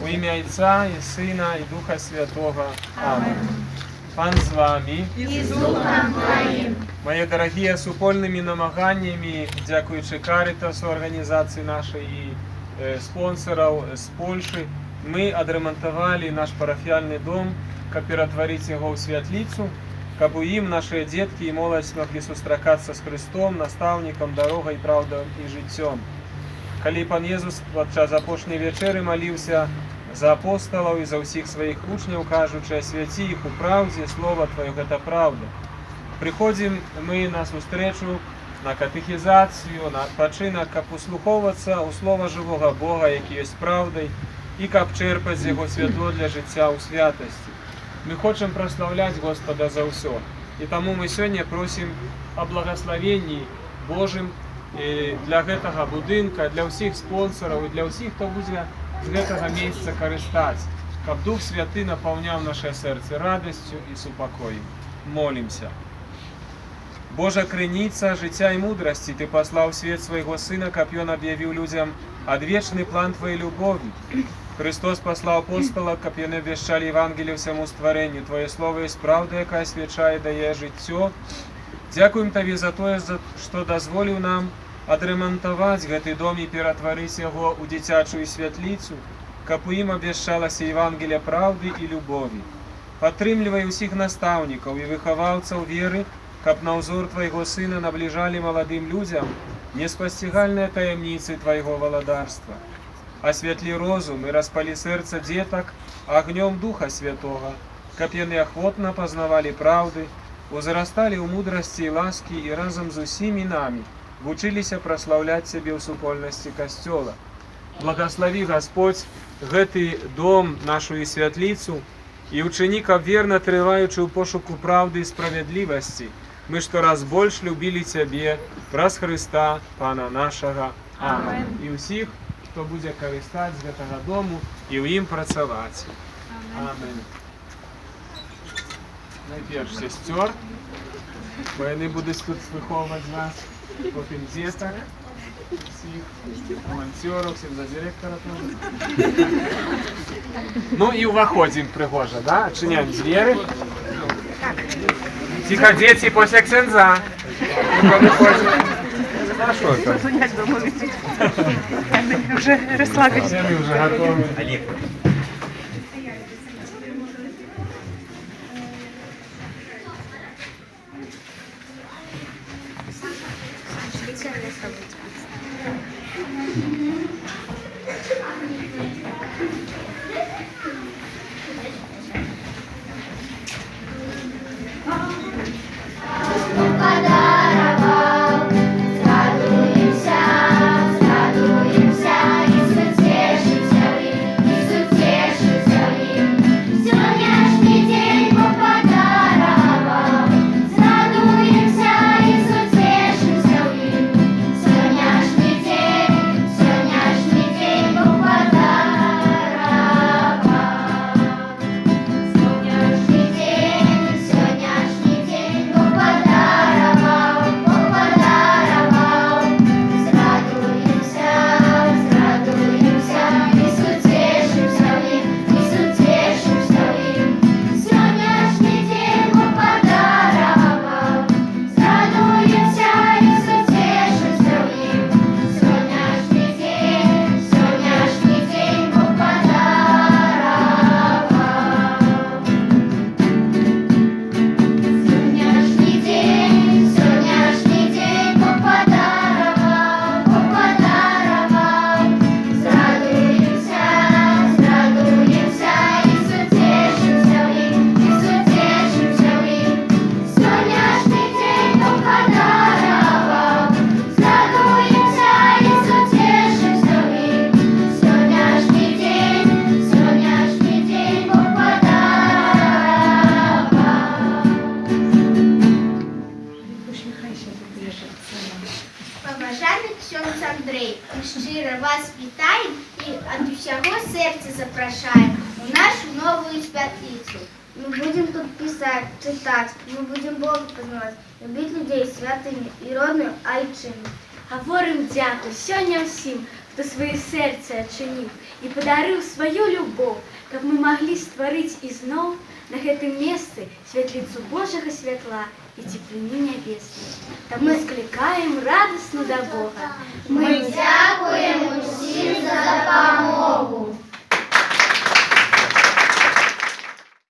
У ім'я Отця і Сина, і Духа Святого. Аминь. Пан з вами. І з Духом Твоїм. Мої дорогі, супольними намаганнями, дякуючи Карітасу, організації нашої і спонсорів з Польщі, ми відремонтували наш парафіальний дом, щоб перетворити його у світлицю, щоб у їм наші дітки і молодь могли зустрічатися з Христом, наставником, дорогою, правдою і життям. Коли Пан Єсус під час апошньої вечері молився за апостолів і за всіх своїх учнів, кажучи, святі їх у правді, слово Твоє – це правда. Приходимо ми на зустрічу, на катехізацію, на відпочинок, щоб услуховуватися у Слово живого Бога, який є правдою, і щоб черпати з Його світло для життя у святості. Ми хочемо прославляти Господа за все. І тому ми сьогодні просимо о благословенні Божим для цього будинка, для всіх спонсорів і для всіх, хто буде з цього місця користатися, щоб Дух Святий наповняв наше серце радістю і супокоєм. Молимся. Божа криниця життя і мудрості, Ти послав в світ свого Сина, щоб Він об'явив людям одвічний план Твоєї любові. Христос послав апостола, щоб вони обвіщали Євангеліє всьому створенню. Твоє Слово є правда, яка освячає, дає життя. Дякуємо Тобі за те, що дозволив нам відремонтувати цей дом і перетворити його у дитячу світлицю, щоб у їм обвіщалося Євангеліє правди і любові. Підтримуй усіх наставників і виховавців віри, щоб на узор Твоего Сына наближали молодым людям неспостигальные таємниці Твоего володарства. Осветли розум и распали сердце деток огнем Духа Святого, щоб вони охотно познавали правди, узрастали у мудрості і ласки і разом з усіми нами вчилися прославляти Тебе у супольності Костела. Благослови, Господь, цей дом, нашу світлицю, і учеників, вірно триваючи у пошуку правди і справедливості, ми щораз більше любили Тебе, праз Христа, Пана нашого. Аминь. І всіх, хто буде користатися з цього дому і в їм працювати. Аминь. Найперш сестер, бо вони будуть тут виховувати нас, потім діток, всіх волонтерів, всіх за директора теж. Ну і виходимо пригожа, да? Отчиняємо двері. Тихо, дети, после ксенза. А что это? Уже розслабиться. Все мы уже готовы. Андрей, щиро вас вітаємо і від всього серця запрошаємо у нашу нову святицю. Мы будем тут писать, читать, мы будем Бога познавать, любить людей святыми и родную Айчину. Гаворым дзякуй сёння ўсім, хто свае сэрцы адчыніў і падарыў сваю любоў, каб мы маглі стварыць ізноў на гэтым месцы святліцу Божага святла і цеплыню нябеснай. Таму склікаем радасна да Бога. Мы дзякуем